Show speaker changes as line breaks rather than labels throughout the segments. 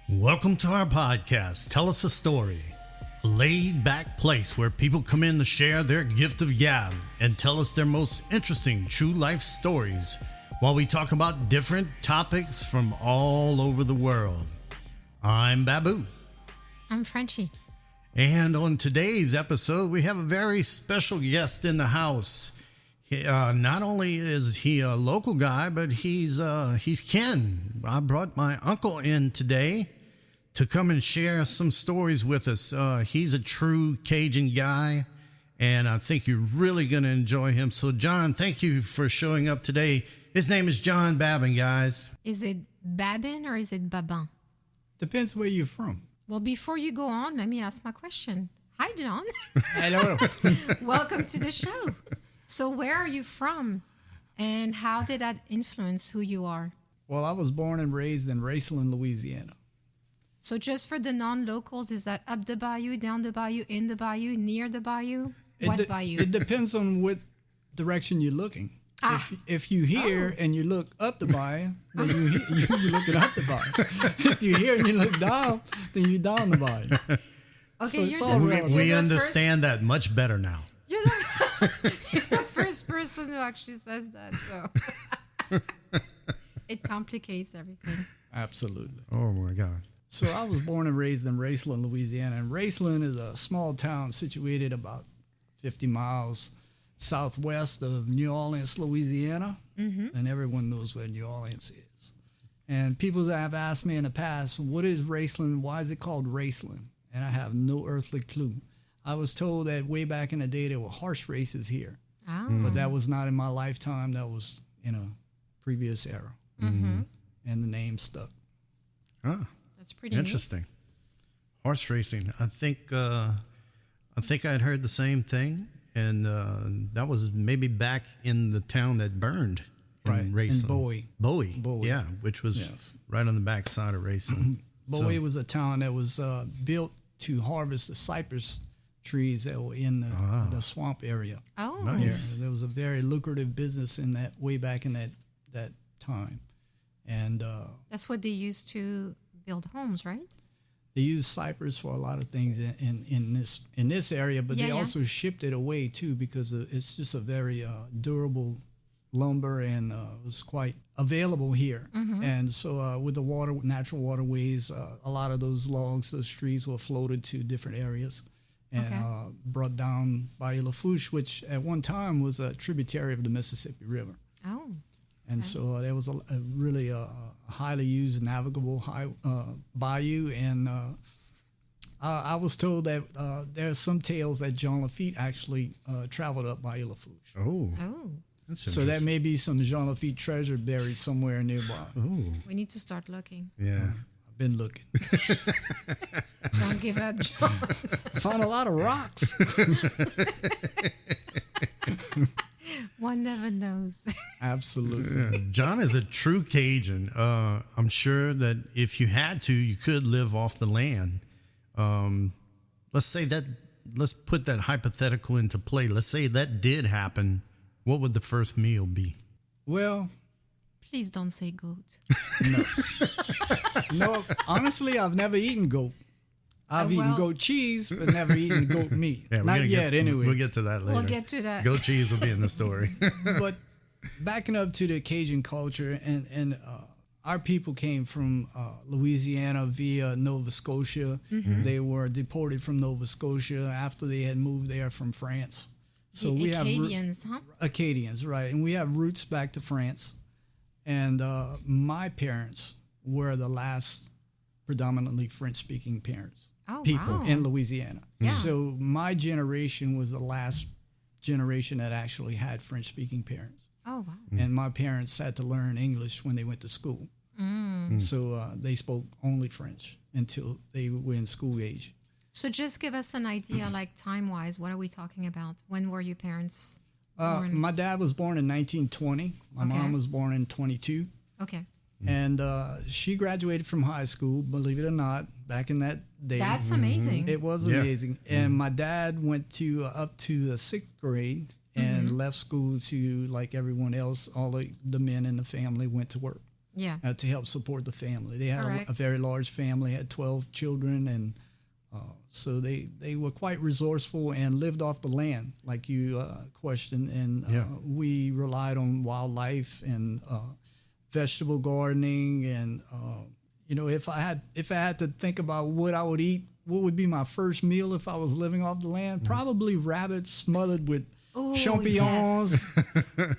Welcome to our podcast, Tell Us a Story, a laid-back place where people come in to share their gift of gab and tell us their most interesting true life stories while we talk about different topics from all over the world. I'm Babu.
I'm Frenchie.
And on today's episode, we have a very special guest in the house. Not only is he a local guy, but he's kin. I brought my uncle in today to come and share some stories with us. He's a true Cajun guy, and I think you're really going to enjoy him. So, John, thank you for showing up today. His name is John Babin, guys.
Is it Babin or is it Babin?
Depends where you're from.
Well, before you go on, let me ask my question. Hi, John.
Hello.
Welcome to the show. So where are you from, and how did that influence who you are?
Well, I was born and raised in Raceland, Louisiana.
So just for the non-locals, is that up the bayou, down the bayou, in the bayou, near the bayou? What bayou?
It depends on what direction you're looking. If you hear and you look up the bayou, then you're looking up the bayou. If you hear and you look down, then you're down the bayou.
Okay,
So
We understand that much better now.
You're the first person who actually says that, so it complicates everything.
Absolutely.
Oh, my God.
So I was born and raised in Raceland, Louisiana. And Raceland is a small town situated about 50 miles southwest of New Orleans, Louisiana. Mm-hmm. And everyone knows where New Orleans is. And people have asked me in the past, what is Raceland? Why is it called Raceland? And I have no earthly clue. I was told that way back in the day there were horse races here.
Oh.
But that was not in my lifetime. That was in a previous era.
Mm-hmm.
And the name stuck.
Ah.
That's pretty
Interesting. Neat. Horse racing. I think I'd heard the same thing, and that was maybe back in the town that burned in Raceland.
In
Bowie. Yeah, which was right on the back side of Raceland.
Bowie was a town that was built to harvest the cypress trees that were in the swamp area.
Oh,
nice.
There was a very lucrative business in that way back in that time, and
that's what they used to build homes, right?
They used cypress for a lot of things in this area, but they also shipped it away too because it's just a very durable lumber and was quite available here. Mm-hmm. And so with the natural waterways, a lot of those logs, those trees were floated to different areas and brought down Bayou Lafourche, which at one time was a tributary of the Mississippi River.
Oh.
And so there was a really highly used navigable bayou. And I was told that there are some tales that Jean Lafitte actually traveled up Bayou Lafourche.
Oh. That's interesting.
So that may be some Jean Lafitte treasure buried somewhere nearby.
Oh.
We need to start looking.
Yeah.
I've been looking.
Don't give up, John.
I found a lot of rocks.
One never knows.
Absolutely.
Yeah. John is a true Cajun. I'm sure that if you had to, you could live off the land. Let's put that hypothetical into play. Let's say that did happen. What would the first meal be?
Well,
please don't say goat.
No, honestly, I've never eaten goat. I've eaten goat cheese, but never eaten goat meat.
Yeah,
Not yet, anyway.
We'll get to that later.
We'll get to that.
Goat cheese will be in the story.
But backing up to the Cajun culture, and our people came from Louisiana via Nova Scotia. Mm-hmm. They were deported from Nova Scotia after they had moved there from France.
So we Acadians, huh?
Acadians, right. And we have roots back to France. And my parents were the last predominantly French-speaking people in Louisiana.
Yeah.
So my generation was the last generation that actually had French-speaking parents.
Oh, wow.
And my parents had to learn English when they went to school. So they spoke only French until they were in school age.
So just give us an idea, like time-wise, what are we talking about? When were your parents born?
My dad was born in 1920. My mom was born in 22.
Okay.
And she graduated from high school, believe it or not, back in that day.
That's amazing.
It was amazing. And my dad went up to the 6th grade and left school to, like everyone else, all the men in the family went to work.
Yeah.
to help support the family. They had
Correct.
a very large family, had 12 children, and so they were quite resourceful and lived off the land, like you questioned. And we relied on wildlife and vegetable gardening. And if I had to think about what I would eat, what would be my first meal if I was living off the land? Probably rabbit smothered with champignons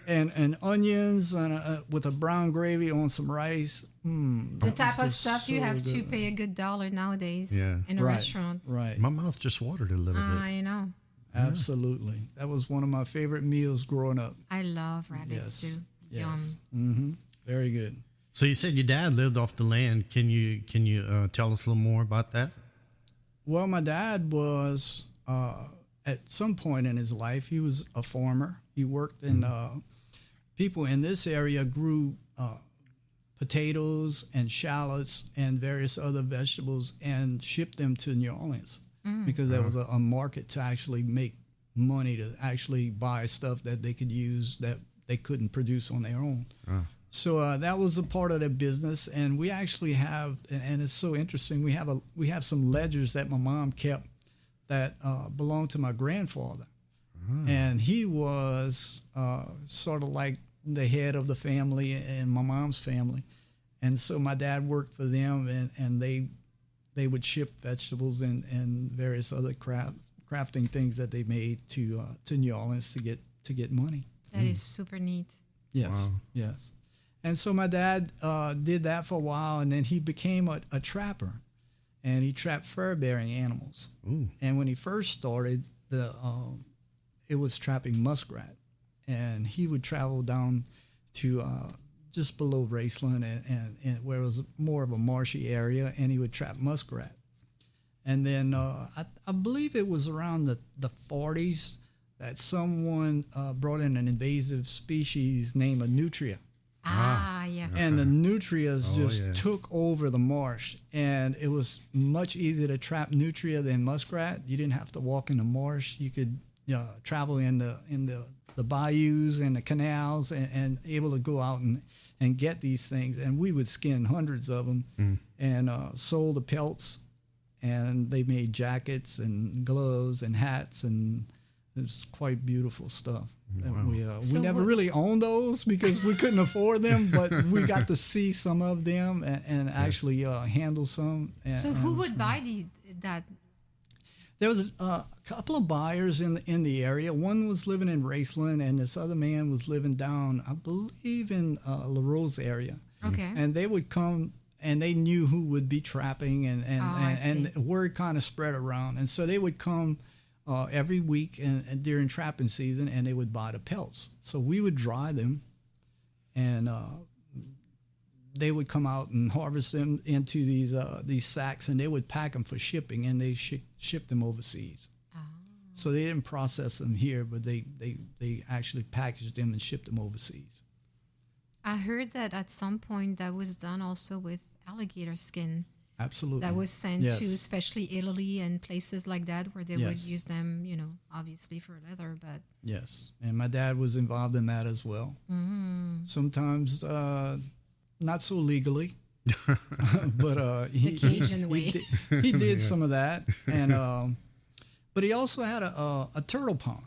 and onions and with a brown gravy on some rice.
The type of stuff you have to pay a good $1 nowadays in a restaurant.
Right.
My mouth just watered a little bit.
I know.
Absolutely. That was one of my favorite meals growing up.
I love rabbits too.
Yes.
Yum.
Mm-hmm. Very good.
So you said your dad lived off the land. Can you tell us a little more about that?
Well, my dad was at some point in his life, he was a farmer. He worked in people in this area grew potatoes and shallots and various other vegetables and shipped them to New Orleans because there was a market to actually make money, to actually buy stuff that they could use that they couldn't produce on their own. So that was a part of their business, and we actually have, and it's so interesting. We have some ledgers that my mom kept that belonged to my grandfather, and he was sort of like the head of the family and my mom's family, and so my dad worked for them, and they would ship vegetables and various other crafting things that they made to New Orleans to get money.
That is super neat.
Yes, yes. And so my dad did that for a while, and then he became a trapper, and he trapped fur-bearing animals.
Ooh.
And when he first started, it was trapping muskrat, and he would travel down to just below Raceland, and where it was more of a marshy area, and he would trap muskrat. And then I believe it was around the 40s that someone brought in an invasive species named a nutria.
Yeah.
And the nutrias took over the marsh, and it was much easier to trap nutria than muskrat. You didn't have to walk in the marsh. You could travel in the bayous and the canals and able to go out and get these things. And we would skin hundreds of them and sold the pelts, and they made jackets and gloves and hats, and it was quite beautiful stuff.
Wow.
We never really owned those because we couldn't afford them, but we got to see some of them and actually handle some.
So who would buy that?
There was a couple of buyers in the area. One was living in Raceland, and this other man was living down, I believe, in La Rose area.
Okay.
And they would come, and they knew who would be trapping, and word kind of spread around. And so they would come every week and during trapping season, and they would buy the pelts. So we would dry them, and they would come out and harvest them into these sacks, and they would pack them for shipping, and they ship them overseas. Oh. So they didn't process them here, but they actually packaged them and shipped them overseas.
I heard that at some point that was done also with alligator skin.
Absolutely.
That was sent to especially Italy and places like that where they would use them, obviously for leather, but...
Yes, and my dad was involved in that as well. Mm-hmm. Sometimes not so legally, but
the Cajun way.
He did some of that, and but he also had a turtle pond,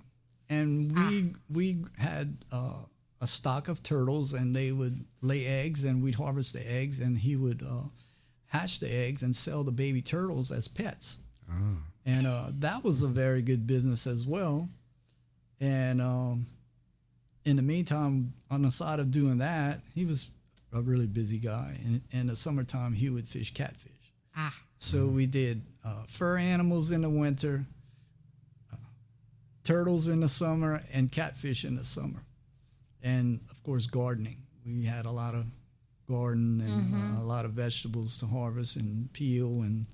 and we had a stock of turtles, and they would lay eggs, and we'd harvest the eggs, and he would hatch the eggs and sell the baby turtles as pets. And that was a very good business as well. And in the meantime, on the side of doing that, he was a really busy guy. And in the summertime, he would fish catfish. So we did fur animals in the winter, turtles in the summer, and catfish in the summer. And, of course, gardening. We had a lot of garden and a lot of vegetables to harvest and peel and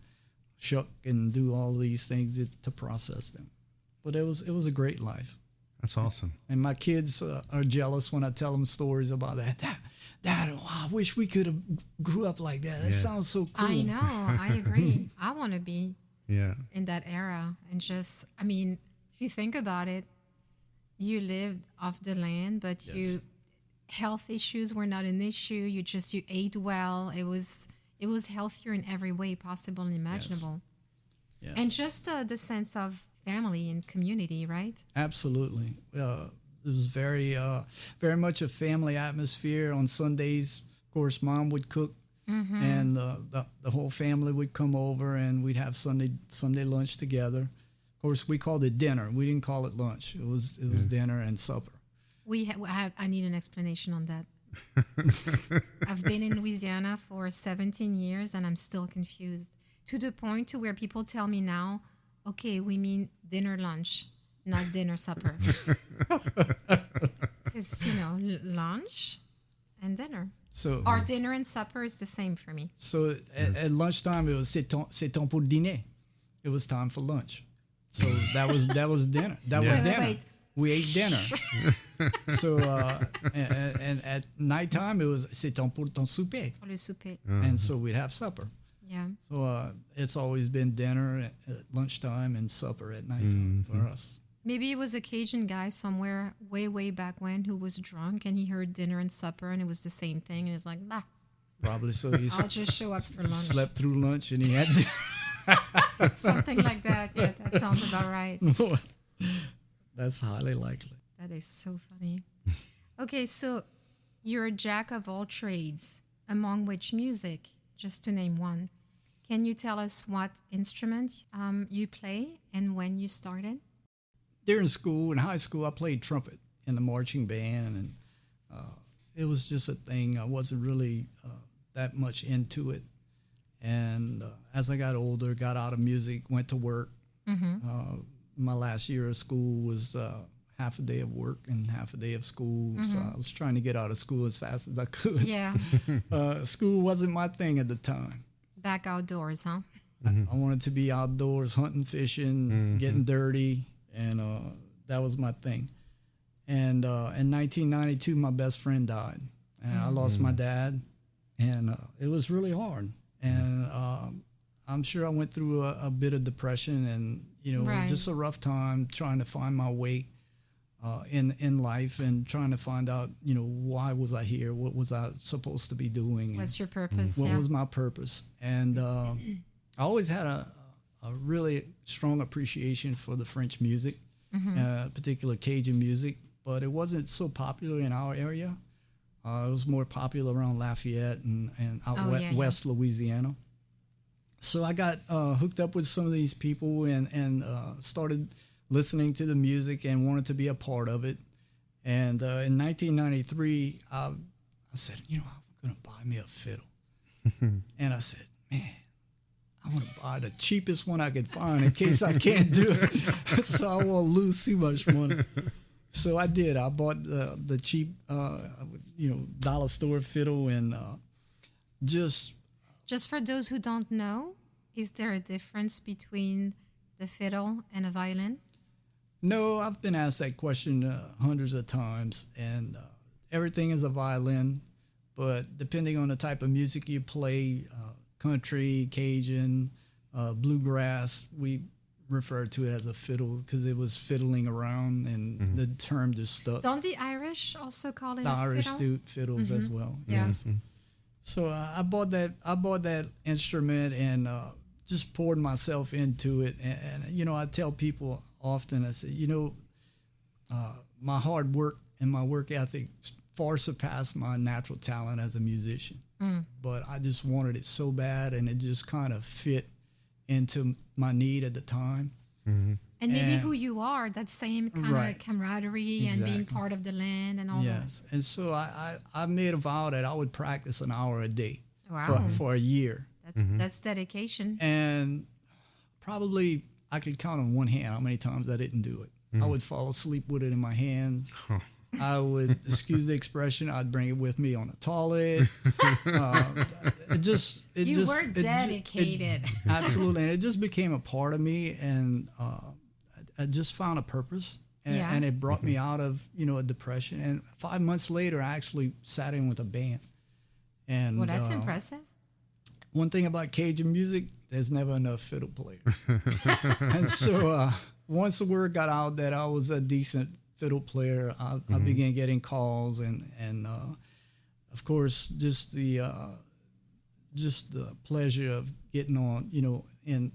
shuck and do all these things to process them. But it was a great life.
That's awesome.
And my kids are jealous when I tell them stories about that. Dad, I wish we could have grew up like that. That sounds so cool.
I know. I agree. I want to be in that era. And just, if you think about it, you lived off the land, but health issues were not an issue. You ate well. It was healthier in every way possible and imaginable.
Yes.
And just the sense of family and community, right?
Absolutely. It was very much a family atmosphere. On Sundays, of course, Mom would cook, and the whole family would come over, and we'd have Sunday lunch together. Of course, we called it dinner. We didn't call it lunch. It was dinner and supper.
I need an explanation on that. I've been in Louisiana for 17 years, and I'm still confused, to the point to where people tell me now, okay, we mean dinner, lunch, not dinner, supper. Because, lunch and dinner.
So,
or dinner and supper is the same for me.
So at lunchtime, it was c'est temps pour dîner. It was time for lunch. So that was dinner. That was dinner. Wait. We ate dinner. So and at nighttime, it was c'est temps pour ton souper.
Pour le souper.
And so we'd have supper.
Yeah.
So it's always been dinner at lunchtime and supper at nighttime for us.
Maybe it was a Cajun guy somewhere way, way back when who was drunk and he heard dinner and supper and it was the same thing. And it's like, bah.
Probably so.
I'll just show up for lunch.
Slept through lunch and he had dinner.
Something like that. Yeah, that sounds about right.
That's highly likely.
That is so funny. Okay, so you're a jack of all trades, among which music, just to name one. Can you tell us what instrument you play and when you started?
During school, in high school, I played trumpet in the marching band, and it was just a thing. I wasn't really that much into it. And as I got older, got out of music, went to work. My last year of school was half a day of work and half a day of school. So I was trying to get out of school as fast as I could.
Yeah.
School wasn't my thing at the time.
Back outdoors, huh?
I wanted to be outdoors, hunting, fishing, getting dirty. And that was my thing. And in 1992, my best friend died. And I lost my dad. And it was really hard. And I'm sure I went through a bit of depression and, just a rough time trying to find my way in life and trying to find out, why was I here? What was I supposed to be doing?
What's your purpose?
What was my purpose? And I always had a really strong appreciation for the French music, particular Cajun music, but it wasn't so popular in our area. It was more popular around Lafayette and out West Louisiana. So I got hooked up with some of these people and started listening to the music and wanted to be a part of it. And in 1993, I said, I'm going to buy me a fiddle. And I said, man, I want to buy the cheapest one I could find in case I can't do it. So I won't lose too much money. So I did. I bought the cheap, dollar store fiddle and just
for those who don't know, is there a difference between the fiddle and a violin?
No, I've been asked that question hundreds of times, and everything is a violin, but depending on the type of music you play, country, Cajun, bluegrass, we refer to it as a fiddle because it was fiddling around and the term just stuck.
Don't the Irish also call it
the
a
Irish
fiddle?
do fiddles as well.
Yeah.
Yes. So I bought that instrument and just poured myself into it. And I tell people often, I say, my hard work and my work ethic far surpassed my natural talent as a musician. But I just wanted it so bad, and it just kind of fit into my need at the time.
And maybe who you are, that same kind of camaraderie and being part of the land and all that.
Yes. And so I made a vow that I would practice an hour a day for a year.
That's dedication.
And probably I could count on one hand how many times I didn't do it. I would fall asleep with it in my hand. I would, excuse the expression, I'd bring it with me on the toilet.
You were dedicated.
Absolutely. And it just became a part of me. And I just found a purpose. And it brought me out of, a depression. And 5 months later, I actually sat in with a band. And
well, that's impressive.
One thing about Cajun music, there's never enough fiddle players. And so once the word got out that I was a decent fiddle player, I began getting calls, and of course, just the pleasure of getting on, and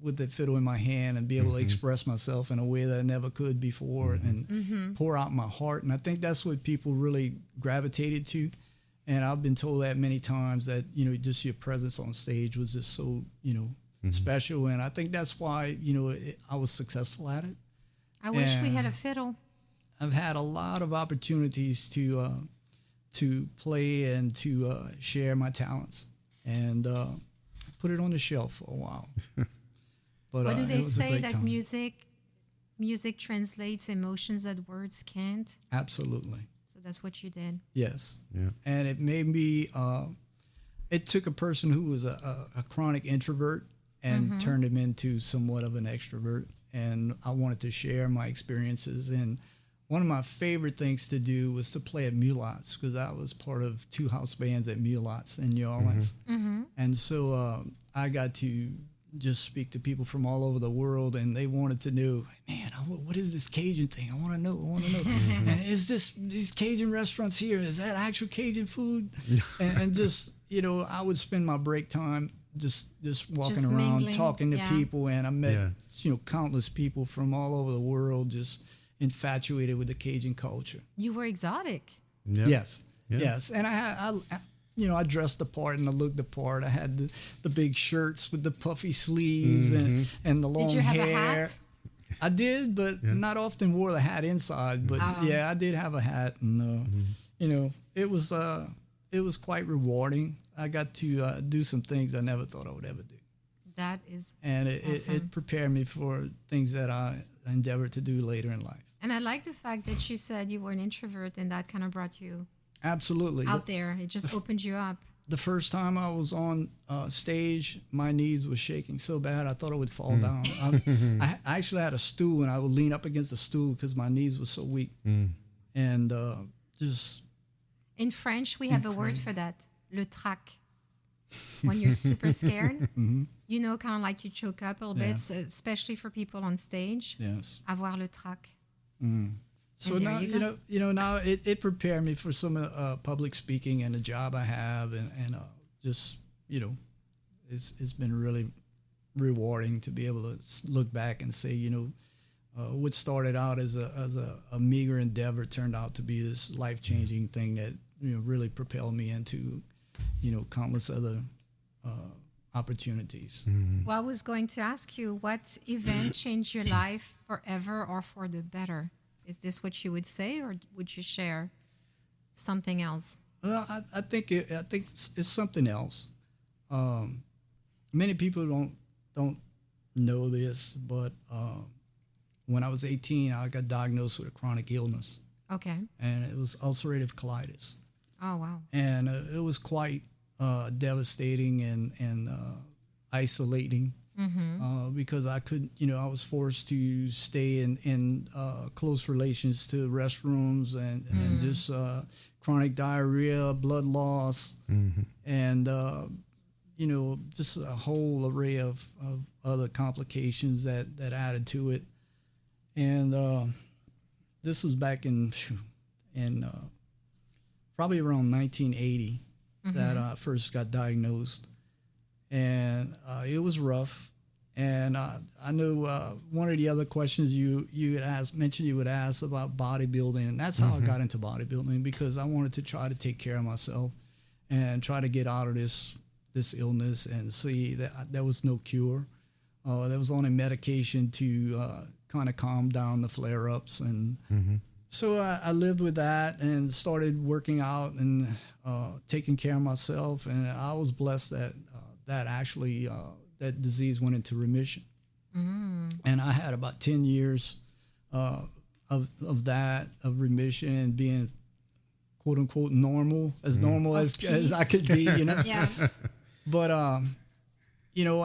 with the fiddle in my hand and be able to express myself in a way that I never could before, and pour out my heart. And I think that's what people really gravitated to. And I've been told that many times, that, just your presence on stage was just so, special. And I think that's why, I was successful at it.
I wish we had a fiddle.
I've had a lot of opportunities to play and to share my talents, and put it on the shelf for a while. But
what do they say, that
time.
music translates emotions that words can't?
Absolutely.
So that's what you did.
Yes.
Yeah.
And it made me, it took a person who was a chronic introvert and turned him into somewhat of an extrovert. And I wanted to share my experiences. And one of my favorite things to do was to play at Mulots, because I was part of 2 house bands at Mulots in New Orleans. And so I got to just speak to people from all over the world, and they wanted to know, man, what is this Cajun thing? I want to know. And is these Cajun restaurants here? Is that actual Cajun food? and just, I would spend my break time just walking
Just
around,
mingling,
talking to
yeah.
people, and I met, countless people from all over the world, just infatuated with the Cajun culture.
You were exotic.
Yep.
Yes.
Yeah.
Yes. And I dressed the part and I looked the part. I had the big shirts with the puffy sleeves and the long
Did you have
hair.
a hat?
I did, but not often wore the hat inside. But yeah, I did have a hat, and it was quite rewarding. I got to do some things I never thought I would ever do,
That is
and
awesome.
it prepared me for things that I endeavored to do later in life.
And I like the fact that you said you were an introvert, and that kind of brought you
Absolutely.
out there. It just opened you up.
The first time I was on stage, my knees were shaking so bad I thought I would fall down. I actually had a stool, and I would lean up against the stool because my knees were so weak. And just...
In French, we have a word for that, le trac. When you're super scared, kind of like you choke up a little bit, especially for people on stage.
Yes.
Avoir le trac.
So
And
now,
there you
now it prepared me for some public speaking and the job I have, and just, it's been really rewarding to be able to look back and say, what started out as a meager endeavor turned out to be this life-changing thing that, really propelled me into, countless other opportunities.
Well, I was going to ask you, what event changed your life forever or for the better? Is this what you would say, or would you share something else?
Well, I think it's something else. Many people don't know this, but when I was 18, I got diagnosed with a chronic illness.
Okay.
And it was ulcerative colitis.
Oh, wow.
And it was quite devastating and isolating. Because I couldn't, I was forced to stay in close relations to restrooms and just chronic diarrhea, blood loss, and, just a whole array of other complications that added to it. And this was back in probably around 1980 that I first got diagnosed. And it was rough. And I know one of the other questions you had mentioned you would ask about bodybuilding, and that's how I got into bodybuilding, because I wanted to try to take care of myself and try to get out of this illness and see that there was no cure. There was only medication to kind of calm down the flare-ups. And so I lived with that and started working out and taking care of myself. And I was blessed that actually that disease went into remission. And I had about 10 years of remission and being quote unquote normal as I could be,
Yeah.
But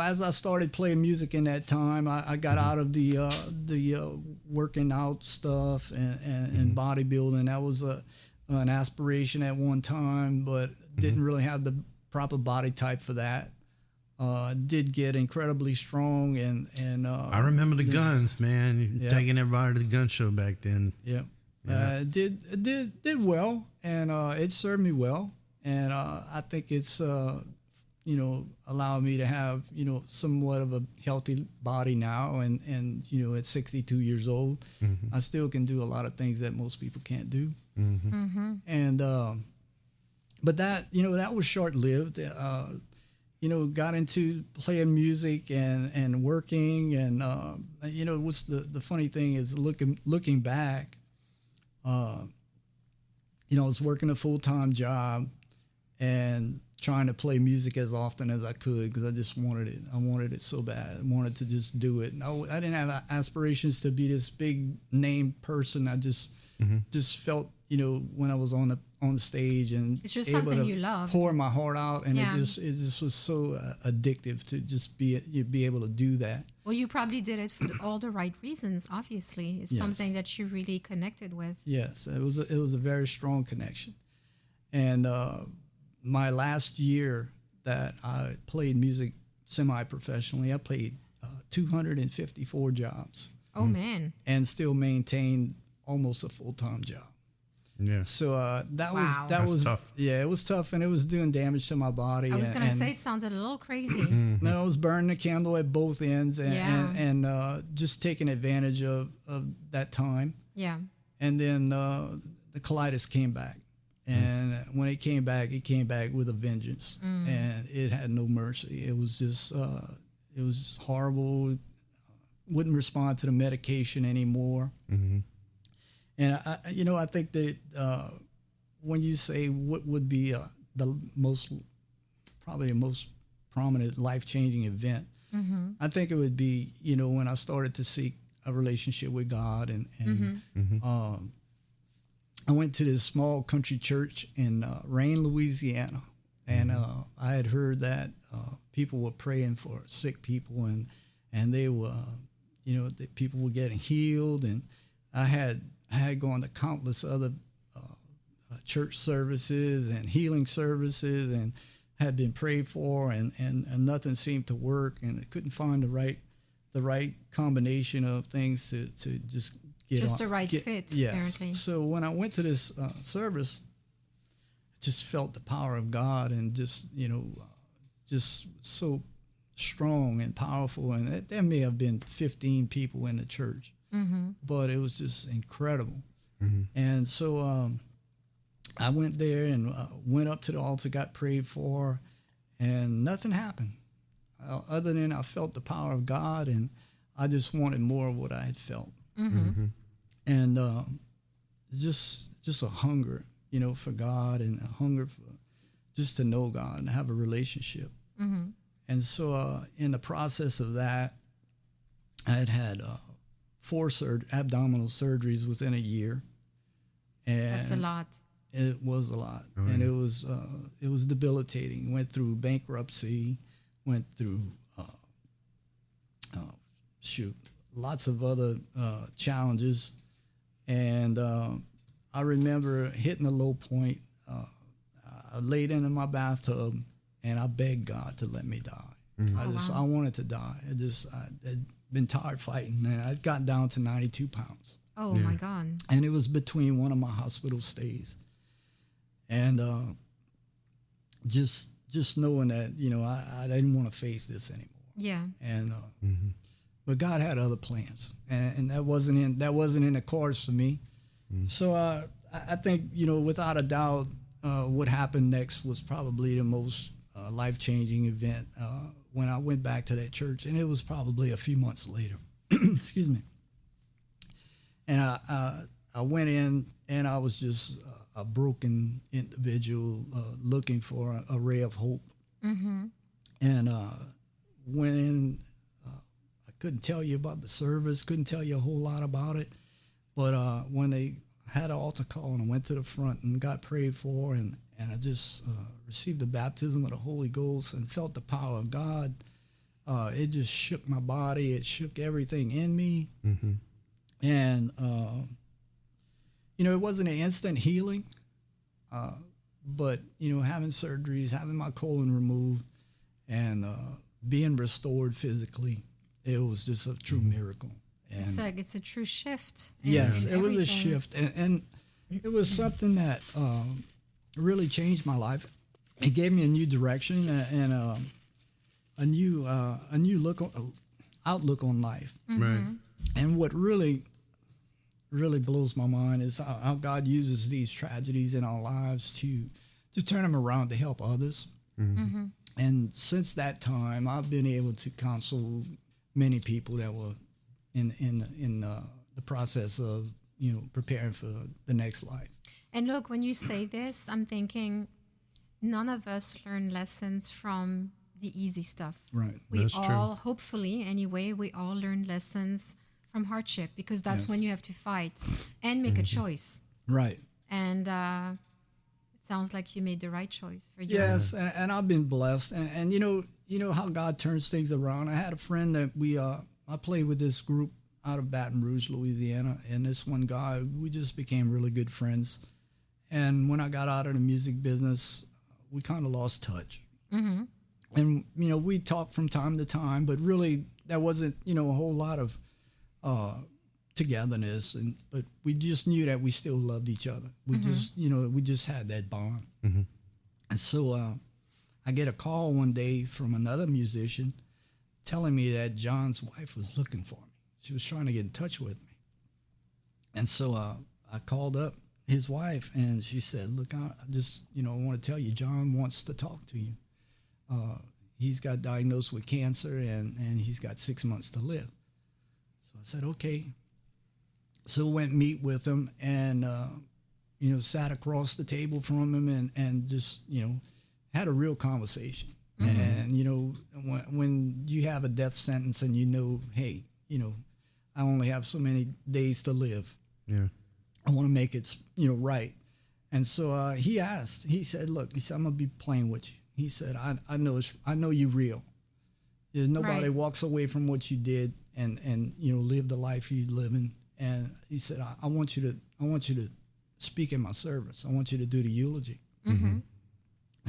as I started playing music in that time, I got out of the working out stuff and bodybuilding. That was an aspiration at one time, but didn't really have the proper body type for that. Did get incredibly strong and
I remember the guns, man. Taking everybody to the gun show back then.
Yeah. Did well, and it served me well, and I think it's allowed me to have somewhat of a healthy body now, and at 62 years old, I still can do a lot of things that most people can't do, and but that was short lived. Got into playing music and working, and what's the funny thing is looking back. I was working a full-time job and trying to play music as often as I could because I just wanted it. I wanted it so bad. I wanted to just do it. I didn't have aspirations to be this big name person. I just felt, when I was on the stage and
it's just
able
something
to
you loved.
pour my heart out, and it just was so addictive to just be able to do that.
Well, you probably did it for all the right reasons. Obviously, it's something that you really connected with.
Yes, it was a very strong connection, and my last year that I played music semi-professionally, I played 254 jobs.
Oh man!
And still maintained almost a full-time job.
Yeah.
So that
That's
was
tough.
Yeah, it was tough, and it was doing damage to my body.
I was gonna say it sounded a little crazy.
No, I was burning the candle at both ends, and just taking advantage of that time.
Yeah.
And then the colitis came back, and when it came back with a vengeance, and it had no mercy. It was just horrible. Wouldn't respond to the medication anymore. And I think that when you say what would be the most prominent life-changing event, I think it would be when I started to seek a relationship with God, and I went to this small country church in Rain, Louisiana, and I had heard that people were praying for sick people, and they were that people were getting healed, and I had gone to countless other church services and healing services, and had been prayed for, and nothing seemed to work, and I couldn't find the right combination of things to just get
the right fit.
Yes.
Apparently.
So when I went to this service, I just felt the power of God, and just so strong and powerful, and there may have been 15 people in the church, but it was just incredible. And so I went there and went up to the altar, got prayed for, and nothing happened other than I felt the power of God, and I just wanted more of what I had felt. And just a hunger, for God, and a hunger for just to know God and have a relationship. And so in the process of that, I had 4 abdominal surgeries within a year. And
that's a lot.
It was a lot. And it was debilitating. Went through bankruptcy, went through, lots of other challenges. And I remember hitting a low point. I laid in my bathtub, and I begged God to let me die. I wanted to die. I'd been tired fighting, and I'd gotten down to 92 pounds.
Oh my God.
And it was between one of my hospital stays. And just knowing that, I didn't want to face this anymore.
Yeah.
And but God had other plans, and that wasn't in the cards for me. So I think, without a doubt, what happened next was probably the most life-changing event when I went back to that church, and it was probably a few months later. Excuse me. And I went in, and I was just a broken individual looking for a ray of hope. And went in. I couldn't tell you about the service, couldn't tell you a whole lot about it, but when they had an altar call, and I went to the front and got prayed for, and I just received the baptism of the Holy Ghost and felt the power of God. It just shook my body. It shook everything in me. And, it wasn't an instant healing, but, having surgeries, having my colon removed, and being restored physically, it was just a true miracle. And
It's a true shift. in-
yes,
in
it was a
everything.
shift, and it was something that really changed my life. It gave me a new direction and a new outlook on life.
Right.
And what really blows my mind is how God uses these tragedies in our lives to turn them around to help others. And since that time, I've been able to counsel many people that were in the process of preparing for the next life.
And look, when you say this, I'm thinking none of us learn lessons from the easy stuff.
Right.
We
That's true.
all, hopefully, anyway, we all learn lessons from hardship because that's
Yes.
when you have to fight and make a choice.
Right.
And it sounds like you made the right choice for you.
Yes, and I've been blessed, and you know how God turns things around. I had a friend that I played with this group out of Baton Rouge, Louisiana, and this one guy, we just became really good friends. And when I got out of the music business, we kind of lost touch. And we talked from time to time, but really there wasn't a whole lot of togetherness, but we just knew that we still loved each other. We just had that bond. And so I get a call one day from another musician telling me that John's wife was looking for me. She was trying to get in touch with me. And so I called up his wife, and she said, look, I just, I want to tell you, John wants to talk to you. He's got diagnosed with cancer, and he's got 6 months to live. So I said, okay. So went meet with him and, sat across the table from him and just, had a real conversation. And, when you have a death sentence and hey, I only have so many days to live.
Yeah.
I want to make it, right. And so he said, look, I'm going to be playing with you. He said, I know you're real. Nobody
Right.
walks away from what you did and live the life you're living. And he said, I want you to speak in my service. I want you to do the eulogy. And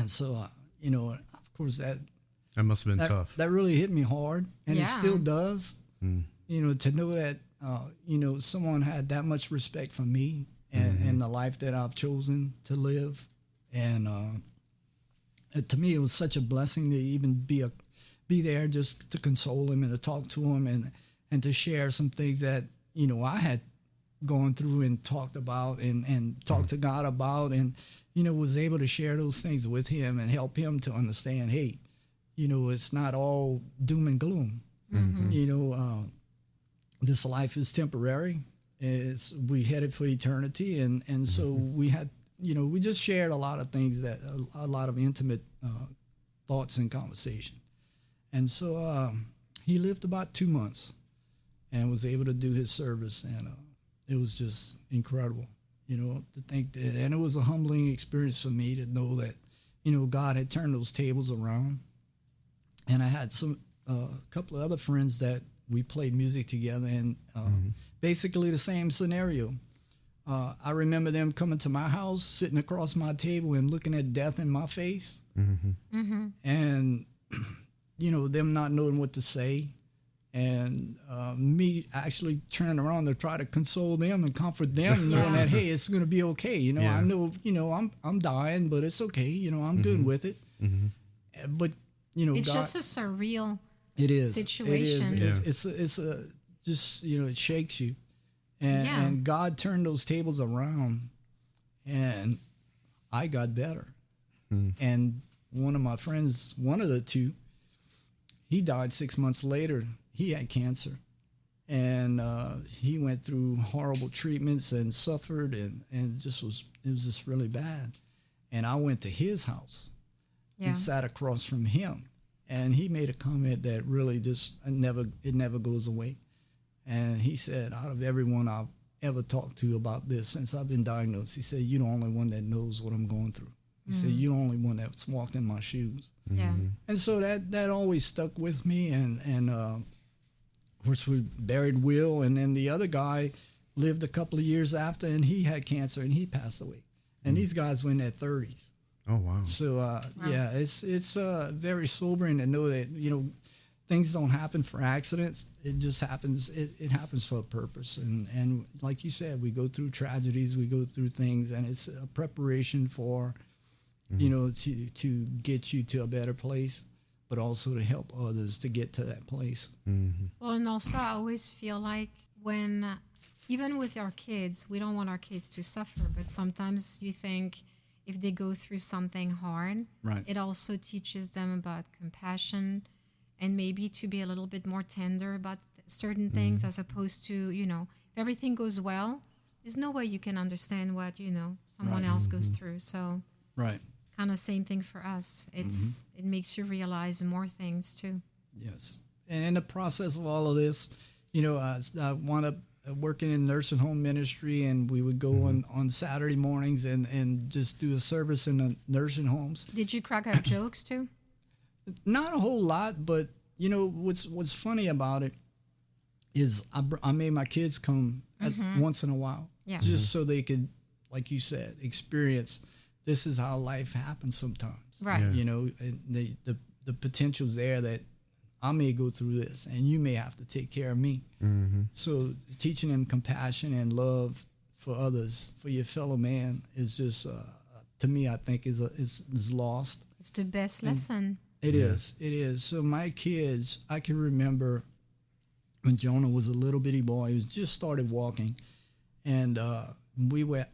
so, of course that
must have been tough.
That really hit me hard, and it
Yeah.
still does. To know that, someone had that much respect for me and the life that I've chosen to live. And to me, it was such a blessing to even be there just to console him and to talk to him and to share some things that, I had gone through and talked about and talked to God about, and, was able to share those things with him and help him to understand, hey, it's not all doom and gloom. This life is temporary. We headed for eternity. And so we had, we just shared a lot of things a lot of intimate thoughts and conversation. And so he lived about 2 months and was able to do his service. And it was just incredible, to think that. And it was a humbling experience for me to know that, God had turned those tables around. And I had a couple of other friends that we played music together, and basically the same scenario. I remember them coming to my house, sitting across my table and looking at death in my face. And, them not knowing what to say. And me actually turning around to try to console them and comfort them, knowing that, hey, it's going to be okay.
Yeah.
I know, I'm dying, but it's okay. I'm good with it. But,
It's
God,
just a surreal
it is
situation.
It is. It's a just it shakes you, and God turned those tables around, and I got better. And one of my friends, one of the two, he died 6 months later. He had cancer, and he went through horrible treatments and suffered, and it was just really bad. And I went to his house and sat across from him. And he made a comment that really just it never goes away. And he said, out of everyone I've ever talked to about this since I've been diagnosed, he said, you're the only one that knows what I'm going through. He said, you're the only one that's walked in my shoes.
Yeah.
And so that always stuck with me. And of course, we buried Will. And then the other guy lived a couple of years after, and he had cancer, and he passed away. And these guys were in their 30s.
Oh, wow.
So, it's very sobering to know that, things don't happen for accidents. It just happens. It happens for a purpose. And like you said, we go through tragedies, we go through things, and it's a preparation for, to get you to a better place, but also to help others to get to that place.
Well, and also I always feel like when, even with our kids, we don't want our kids to suffer, but sometimes you think if they go through something hard,
Right.
it also teaches them about compassion and maybe to be a little bit more tender about certain things, as opposed to, if everything goes well, there's no way you can understand what, someone else goes through. So
Right.
kind of same thing for us. It makes you realize more things too.
Yes. And in the process of all of this, I wound up working in nursing home ministry, and we would go on Saturday mornings and just do a service in the nursing homes.
Did you crack up jokes too?
Not a whole lot, but what's funny about it is I made my kids come once in a while, just so they could, like you said, experience this is how life happens sometimes.
Right.
Yeah. And the potential's there that I may go through this, and you may have to take care of me. So teaching them compassion and love for others, for your fellow man, is just to me, I think is lost.
It's the best lesson.
It is. It is. So my kids, I can remember when Jonah was a little bitty boy. He was just started walking, and we had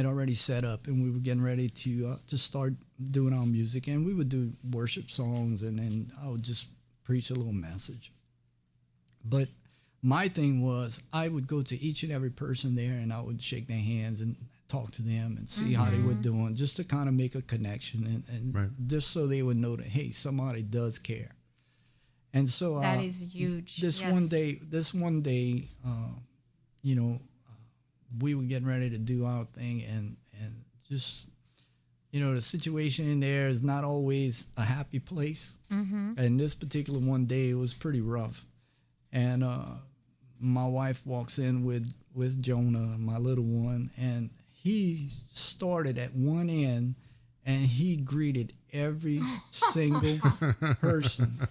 already set up, and we were getting ready to start doing our music, and we would do worship songs, and then I would just preach a little message. But my thing was, I would go to each and every person there, and I would shake their hands and talk to them and see how they were doing, just to kind of make a connection, and
Right.
just so they would know that, hey, somebody does care. And so
That is huge.
This
Yes.
one day, we were getting ready to do our thing, and just, the situation in there is not always a happy place. And this particular one day, it was pretty rough. And my wife walks in with Jonah, my little one, and he started at one end, and he greeted every single person.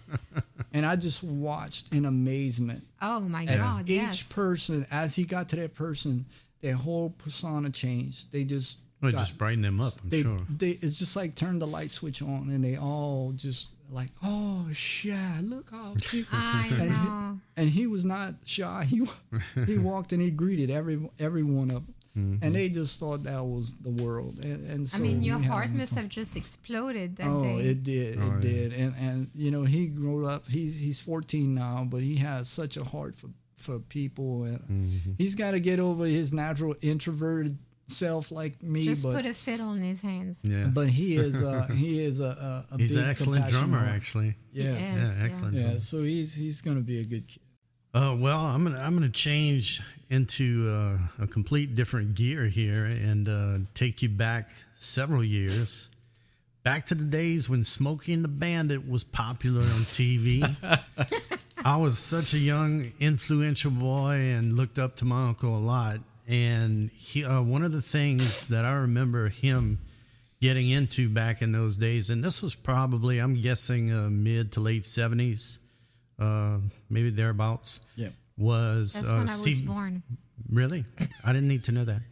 And I just watched in amazement.
Oh my
And
God!
each
Yes.
person, as he got to that person, their whole persona changed. They just
Well, it just brightened them up, I'm sure.
it's just like turn the light switch on, and they all just like, oh shit, look how cute.
I know.
And he was not shy. He walked and he greeted every one of them. And they just thought that was the world. And so
Your
we had
heart
a
must
fun.
have just exploded that
Oh,
day.
it did.
Oh,
It
yeah.
did. And he grew up. He's 14 now, but he has such a heart for people. And he's got to get over his natural introverted self like me.
Just
but
put a fiddle in his hands.
Yeah.
but he is a
He's
big
an excellent
compassionate
drummer,
heart.
actually.
Yes.
Yes.
Yeah, excellent
Yeah.
drummer.
So he's going to be a good kid.
Well, I'm gonna change into a complete different gear here and take you back several years, back to the days when Smokey and the Bandit was popular on TV. I was such a young, influential boy and looked up to my uncle a lot. And he, one of the things that I remember him getting into back in those days, and this was probably, I'm guessing, mid to late 70s. Maybe thereabouts.
Yeah.
Was
That's when I was born.
Really? I didn't need to know that.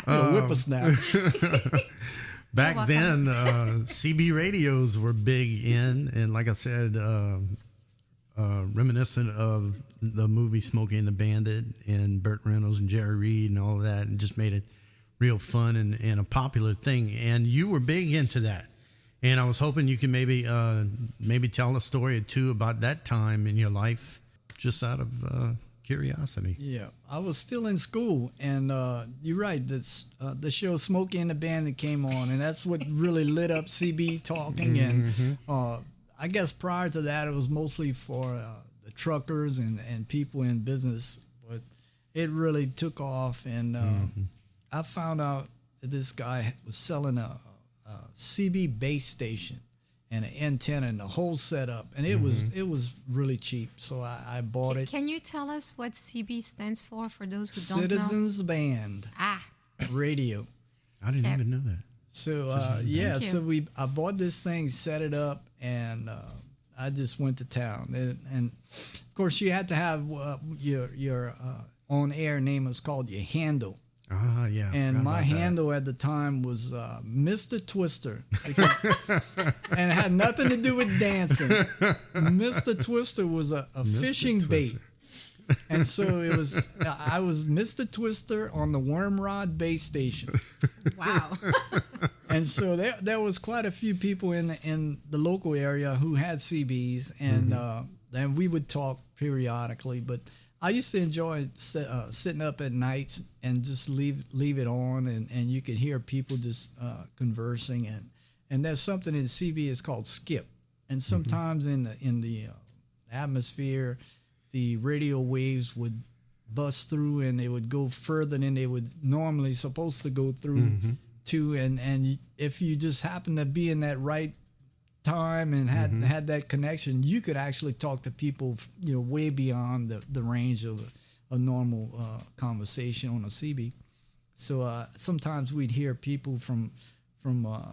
Whippersnapper.
Back
welcome.
then, CB radios were big in, and like I said, reminiscent of the movie Smokey and the Bandit and Burt Reynolds and Jerry Reed and all of that, and just made it real fun and a popular thing. And you were big into that. And I was hoping you could maybe tell a story or two about that time in your life, just out of curiosity.
Yeah, I was still in school, and you're right. The show Smokey and the Bandit came on, and that's what really lit up CB talking. And I guess prior to that, it was mostly for the truckers and people in business, but it really took off. And I found out that this guy was selling a CB base station and an antenna and the whole setup, and it was really cheap, so I bought it.
Can you tell us what CB stands for those who don't know?
Citizens Band
Ah,
Radio.
I didn't even know that.
So
Thank you.
so I bought this thing, set it up, and I just went to town. And of course, you had to have your on air name was called your handle.
Ah, yeah.
And my handle at the time was Mr. Twister. And it had nothing to do with dancing. Mr. Twister was a fishing bait. And so I was Mr. Twister on the Wormrod base station.
Wow.
And so there was quite a few people in the local area who had CBs, and we would talk periodically. But I used to enjoy sitting up at nights and just leave it on, and you could hear people just conversing, and there's something in CB is called skip, and sometimes in the atmosphere, the radio waves would bust through and they would go further than they would normally supposed to go through to, and if you just happen to be in that right time and had that connection, you could actually talk to people, way beyond the range of a normal conversation on a CB. So sometimes we'd hear people from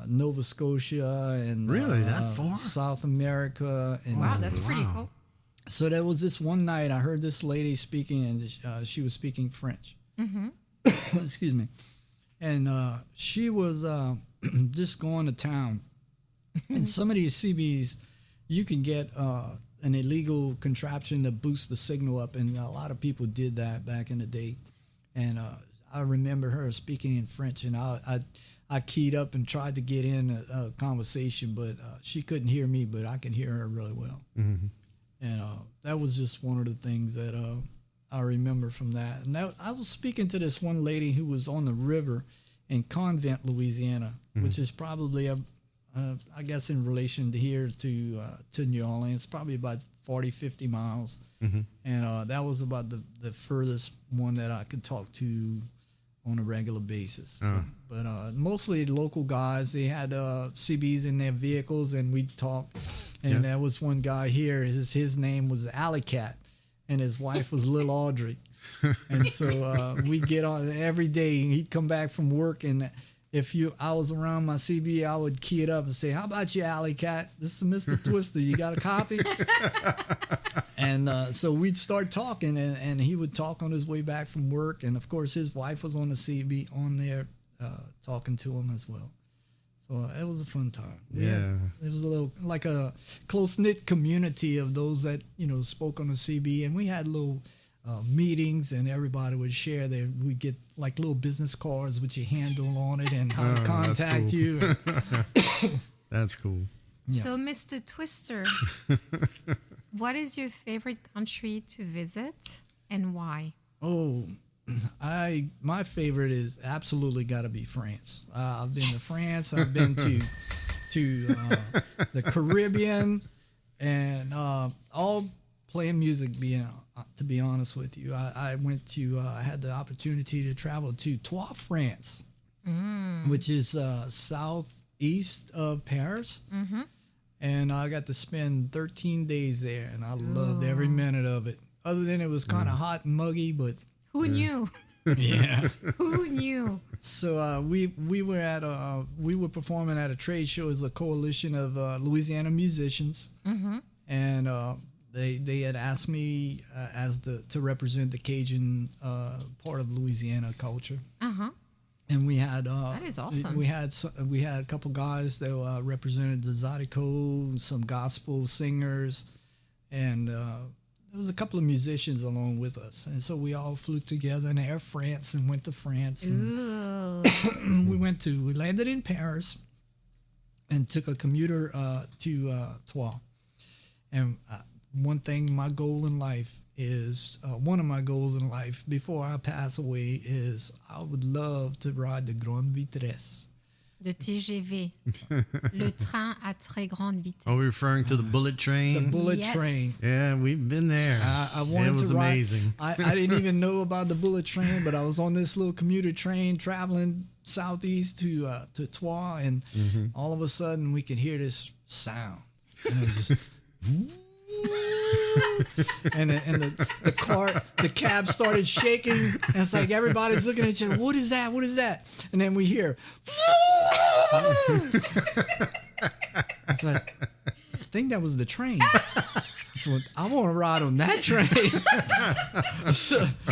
Nova Scotia and
really that far,
South America. And,
Wow, that's pretty cool.
So there was this one night I heard this lady speaking, and she was speaking French. Excuse me. And she was just going to town. And some of these CBs, you can get an illegal contraption to boost the signal up, and a lot of people did that back in the day. And I remember her speaking in French, and I keyed up and tried to get in a conversation, but she couldn't hear me, but I could hear her really well. And that was just one of the things that I remember from that. And I was speaking to this one lady who was on the river in Convent, Louisiana, which is probably I guess in relation to here to New Orleans, probably about 40, 50 miles. And that was about the furthest one that I could talk to on a regular basis. But mostly local guys, they had CBs in their vehicles, and we'd talk. And there was one guy here, his name was Alley Cat, and his wife was Lil Audrey. And so we'd get on every day. He'd come back from work, and I was around my CB, I would key it up and say, "How about you, Alley Cat? This is Mr. Twister. You got a copy?" And so we'd start talking, and he would talk on his way back from work. And of course, his wife was on the CB on there talking to him as well. So it was a fun time. It was a little like a close knit community of those that spoke on the CB, and we had little meetings, and everybody would share we'd get like little business cards with your handle on it and how to contact you.
That's cool.
Yeah.
So, Mr. Twister, what is your favorite country to visit and why?
Oh, my favorite is absolutely got to be France. I've been to France. I've been to the Caribbean, and all playing music. To be honest with you, I had the opportunity to travel to Troyes, France, which is southeast of Paris. And I got to spend 13 days there, and I loved every minute of it. Other than it was kind of hot and muggy, but
Who knew?
yeah.
Who knew?
So we were performing at a trade show as a coalition of Louisiana musicians, and they had asked me to represent the Cajun part of Louisiana culture. And we had
That is awesome.
We had a couple guys that represented the Zydeco, some gospel singers, and there was a couple of musicians along with us. And so we all flew together in Air France and went to France. And we landed in Paris and took a commuter to Troyes. And one of my goals in life before I pass away is I would love to ride the Grande Vitesse.
The TGV. Le train à très grande vitesse.
Are we referring to the bullet train?
The bullet
Yes.
train.
Yeah, we've been there.
I wanted
it was
to ride.
amazing.
I didn't even know about the bullet train, but I was on this little commuter train traveling southeast to Troyes, and all of a sudden we could hear this sound. And it was just and the cab started shaking, and it's like everybody's looking at each other. What is that? What is that? And then we hear. It's like, I think that was the train. So I want to ride on that train.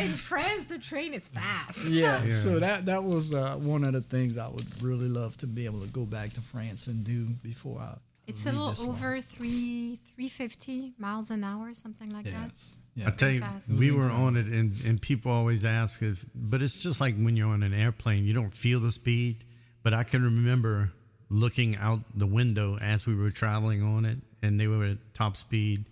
In France, the train is fast.
Yeah. So that was one of the things I would really love to be able to go back to France and do before I.
It's a little over 350 miles an hour, something like that.
Yeah.
I tell you,
Fast.
we were on it, and people always ask us, but it's just like when you're on an airplane, you don't feel the speed. But I can remember looking out the window as we were traveling on it, and they were at top speed.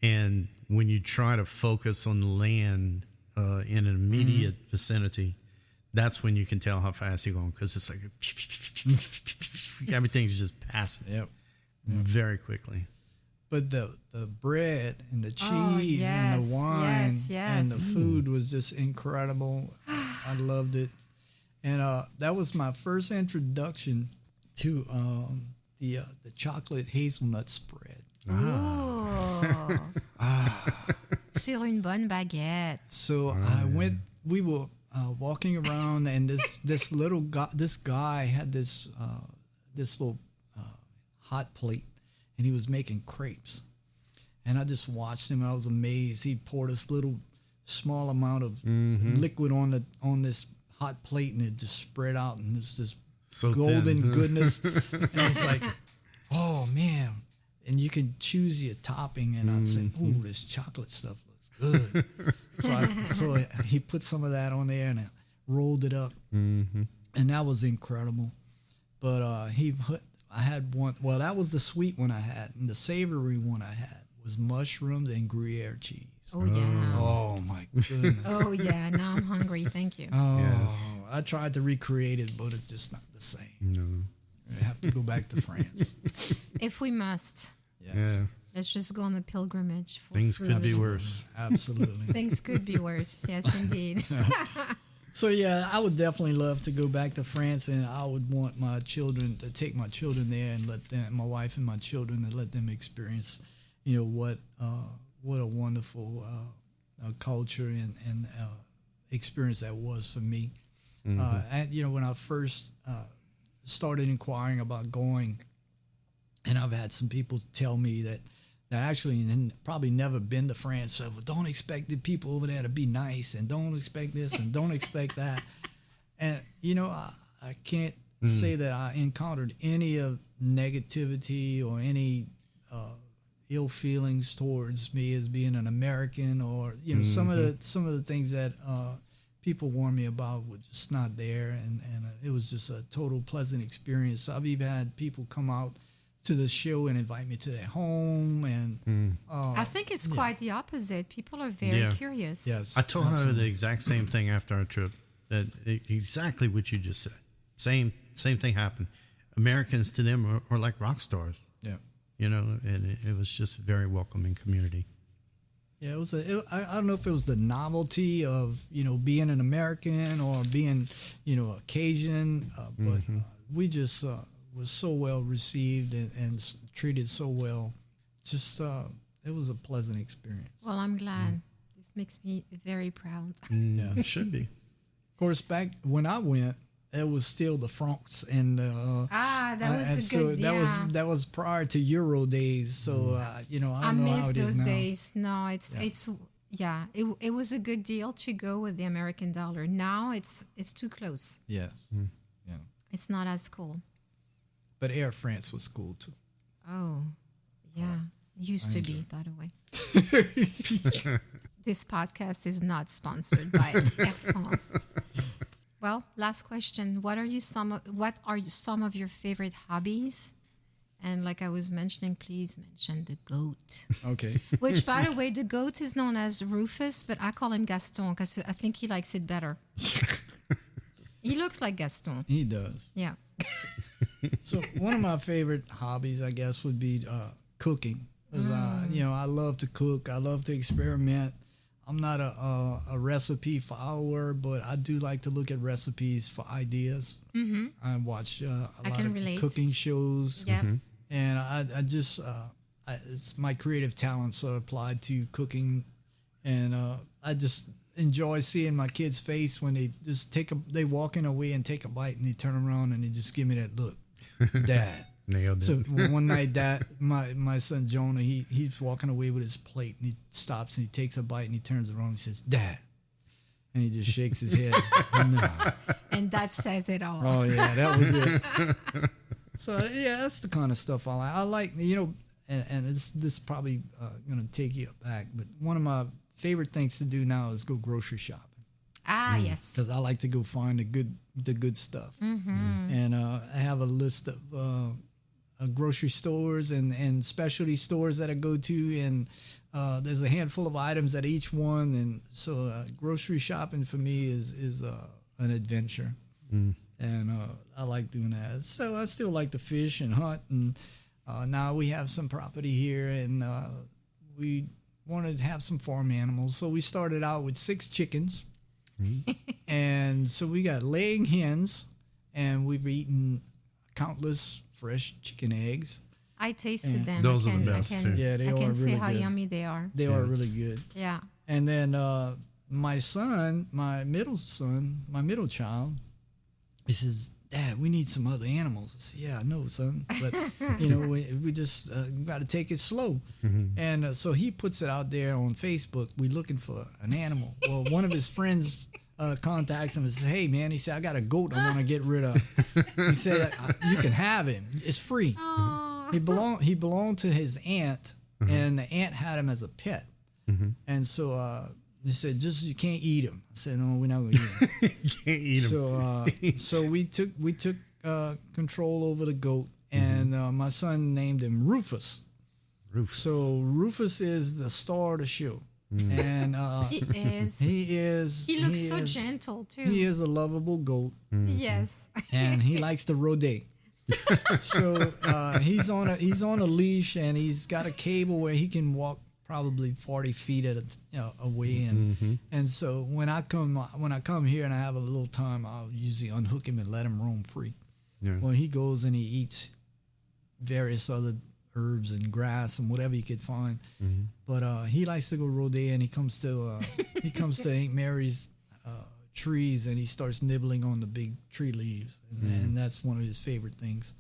And when you try to focus on the land in an immediate vicinity, that's when you can tell how fast you're going, because it's like everything's just passing.
Yep.
Very quickly.
But the bread and the cheese and the wine and the food was just incredible. I loved it. And that was my first introduction to the chocolate hazelnut spread.
Sur une bonne baguette.
So we were walking around, and this guy had this little hot plate, and he was making crepes. And I just watched him. I was amazed. He poured this little small amount of liquid on this hot plate, and it just spread out, and it's this
So
golden
thin.
goodness. And it's like, oh man. And you can choose your topping, and I'd say, ooh, this chocolate stuff looks good. so he put some of that on there, and I rolled it up, and that was incredible. But I had one. Well, that was the sweet one I had, and the savory one I had was mushrooms and Gruyere cheese.
Oh, yeah.
Oh my goodness.
Oh, yeah. Now I'm hungry. Thank you.
Oh,
Yes.
I tried to recreate it, but it's just not the same.
No.
I have to go back to France.
If we must,
Yes.
Yeah.
let's just go on a pilgrimage. For
Things could be
food.
worse.
Absolutely.
Things could be worse. Yes, indeed.
So yeah, I would definitely love to go back to France, and I would want my children to take my children there and let them, my wife and my children, and let them experience, what a wonderful culture and experience that was for me. And when I first started inquiring about going, and I've had some people tell me that actually probably never been to France, so well, don't expect the people over there to be nice, and don't expect this and don't expect that. And I can't say that I encountered any of negativity or any ill feelings towards me as being an American, or some of the things that people warned me about were just not there, and it was just a total pleasant experience. I've even had people come out to the show and invite me to their home, and
I think it's quite the opposite. People are very curious.
yes,
I told her the exact same thing after our trip. That exactly what you just said. Same thing happened. Americans to them are like rock stars.
yeah.
And it was just a very welcoming community.
Yeah, it was. I don't know if it was the novelty of being an American or being a Cajun, but we just was so well received and treated so well. Just it was a pleasant experience.
Well, I'm glad. This makes me very proud.
Yeah.
It should be.
Of course, back when I went, it was still the francs and
That was
and
the
so
good. Yeah.
that was prior to Euro days. So I don't know
I
how
miss
it is
those
now.
days. No, it was a good deal to go with the American dollar. Now it's too close.
Yes. Yeah.
It's not as cool.
But Air France was cool too.
Oh, yeah. Used to be, by the way. This podcast is not sponsored by Air France. Well, last question. What are some of your favorite hobbies? And like I was mentioning, please mention the goat.
Okay.
Which, by the way, the goat is known as Rufus, but I call him Gaston because I think he likes it better. He looks like Gaston.
He does.
Yeah.
So one of my favorite hobbies, I guess, would be cooking. 'Cause, I love to cook. I love to experiment. I'm not a recipe follower, but I do like to look at recipes for ideas. I watch a lot
can
of
relate.
cooking shows.
Yeah.
And I just it's my creative talents are applied to cooking, and I just enjoy seeing my kids' face when they just they walking away and take a bite and they turn around and they just give me that look, Dad.
Nailed it.
So one night, my son Jonah, he's walking away with his plate and he stops and he takes a bite and he turns around and says, Dad. And he just shakes his head. No.
And that says it all.
Oh, yeah, that was it. So, yeah, that's the kind of stuff I like. I like, and this probably going to take you back, but one of my favorite things to do now is go grocery shopping.
Yes.
Because I like to go find the good stuff. And I have a list of grocery stores and specialty stores that I go to, and there's a handful of items at each one, and so grocery shopping for me is an adventure, and I like doing that. So I still like to fish and hunt, and now we have some property here, and we wanted to have some farm animals, so we started out with 6 chickens, and so we got laying hens, and we've eaten countless fresh chicken eggs.
I tasted them.
Those are the best too.
Yeah, they
I
are
can
really
see how
good.
yummy they are.
They are really good.
Yeah.
And then my son, my middle child, he says, Dad, we need some other animals. I said, yeah, I know, son. But, we just got to take it slow. And so he puts it out there on Facebook. We're looking for an animal. Well, one of his friends contacts him and says, hey, man, he said, I got a goat I want to get rid of. He said, you can have him. It's free.
Aww.
He belonged to his aunt, and the aunt had him as a pet. And so they said, just you can't eat him. I said, no, we're not going to eat him.
You can't eat them.
So we took control over the goat, and my son named him Rufus.
Rufus.
So Rufus is the star of the show. And
He is.
he
He looks so gentle too.
He is a lovable goat,
Yes.
and he likes to rodate. So he's on a leash, and he's got a cable where he can walk probably 40 feet at away, and so when I come here and I have a little time, I'll usually unhook him and let him roam free.
Yeah.
Well, he goes and he eats various other herbs and grass and whatever he could find, but he likes to go rodeo, and he comes to Aunt Mary's trees, and he starts nibbling on the big tree leaves, and that's one of his favorite things.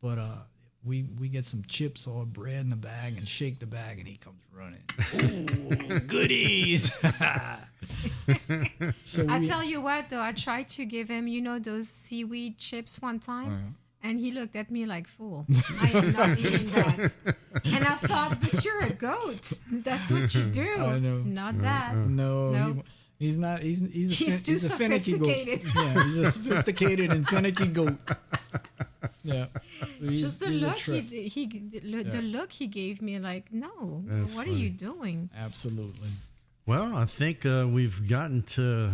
But we get some chips or bread in the bag and shake the bag, and he comes running. Oh, goodies! So
I tell you what, though, I tried to give him, those seaweed chips one time, and he looked at me like, fool. I am not eating that. And I thought, but you're a goat. That's what you do.
I know.
Not that.
No,
Nope.
He's not. He's
too
a finicky goat.
sophisticated.
Yeah, he's a sophisticated and finicky goat. Yeah.
Just the
he's a
look
trip.
the look he gave me, like, no,
That's
what
funny.
are you doing?
Absolutely.
Well, I think we've gotten to